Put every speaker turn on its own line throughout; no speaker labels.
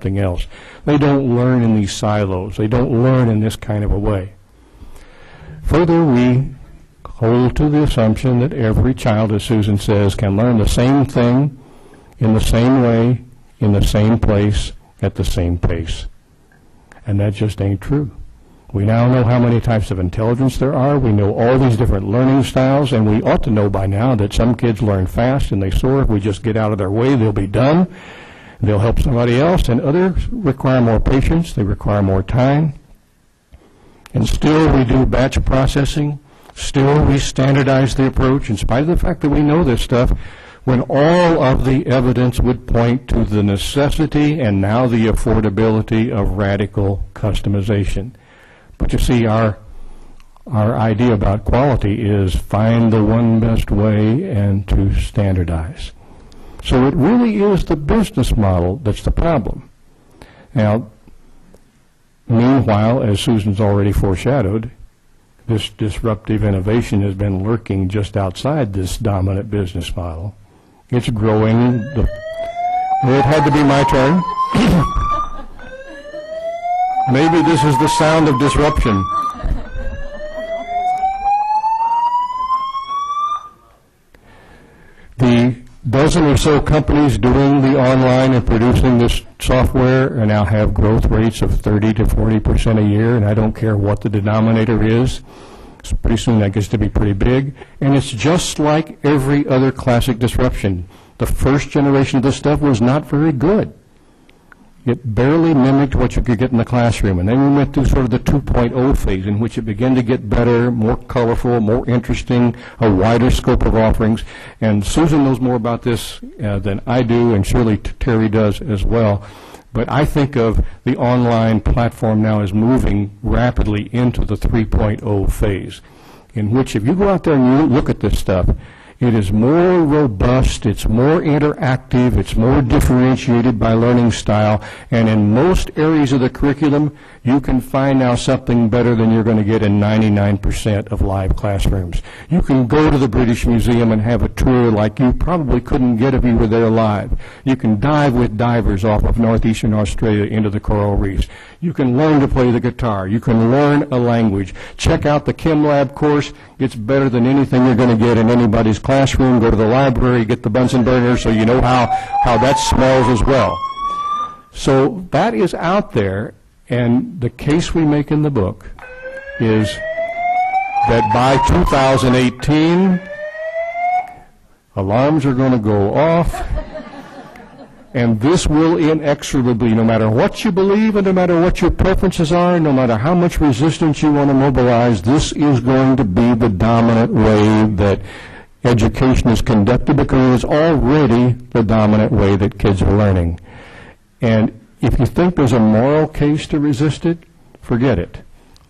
something else. They don't learn in these silos. They don't learn in this kind of a way. Further, we hold to the assumption that every child, as Susan says, can learn the same thing in the same way, in the same place, at the same pace. And that just ain't true. We now know how many types of intelligence there are. We know all these different learning styles, and we ought to know by now that some kids learn fast and they soar. If we just get out of their way, they'll be done. They'll help somebody else, and others require more patience. They require more time. And still we do batch processing. Still we standardize the approach, in spite of the fact that we know this stuff, when all of the evidence would point to the necessity and now the affordability of radical customization. But you see, our idea about quality is find the one best way and to standardize. So it really is the business model that's the problem. Now, meanwhile, as Susan's already foreshadowed, this disruptive innovation has been lurking just outside this dominant business model. It's growing. It had to be my turn. Maybe this is the sound of disruption. The dozen or so companies doing the online and producing this software now have growth rates of 30 to 40% a year, and I don't care what the denominator is. So pretty soon that gets to be pretty big. And it's just like every other classic disruption. The first generation of this stuff was not very good. It barely mimicked what you could get in the classroom. And then we went through sort of the 2.0 phase, in which it began to get better, more colorful, more interesting, a wider scope of offerings. And Susan knows more about this than I do, and surely Terry does as well. But I think of the online platform now as moving rapidly into the 3.0 phase, in which if you go out there and you look at this stuff, it is more robust, it's more interactive, it's more differentiated by learning style, and in most areas of the curriculum, you can find now something better than you're going to get in 99% of live classrooms. You can go to the British Museum and have a tour like you probably couldn't get if you were there live. You can dive with divers off of northeastern Australia into the coral reefs. You can learn to play the guitar. You can learn a language. Check out the Chem Lab course. It's better than anything you're going to get in anybody's classroom. Go to the library, get the Bunsen burner so you know how that smells as well. So that is out there, and the case we make in the book is that by 2018, alarms are going to go off, and this will inexorably, no matter what you believe and no matter what your preferences are, no matter how much resistance you want to mobilize, this is going to be the dominant way that education is conducted, because it's already the dominant way that kids are learning. And if you think there's a moral case to resist it, forget it.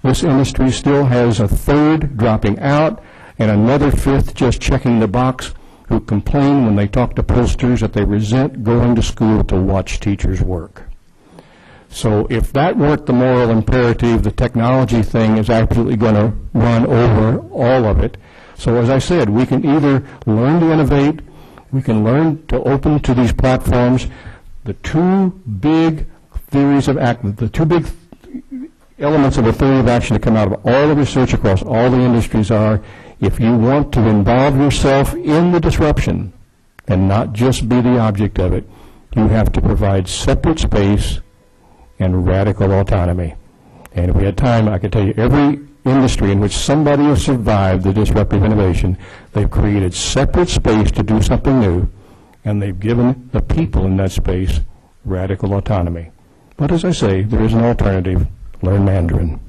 This industry still has a third dropping out and another fifth just checking the box, who complain when they talk to pollsters that they resent going to school to watch teachers work. So if that weren't the moral imperative, the technology thing is absolutely going to run over all of it. So as I said, we can either learn to innovate, we can learn to open to these platforms. The two big theories of action, the two big elements of a theory of action that come out of all the research across all the industries are, if you want to involve yourself in the disruption and not just be the object of it, you have to provide separate space and radical autonomy. And if we had time, I could tell you every industry in which somebody has survived the disruptive innovation, they've created separate space to do something new, and they've given the people in that space radical autonomy. But as I say, there is an alternative. Learn Mandarin.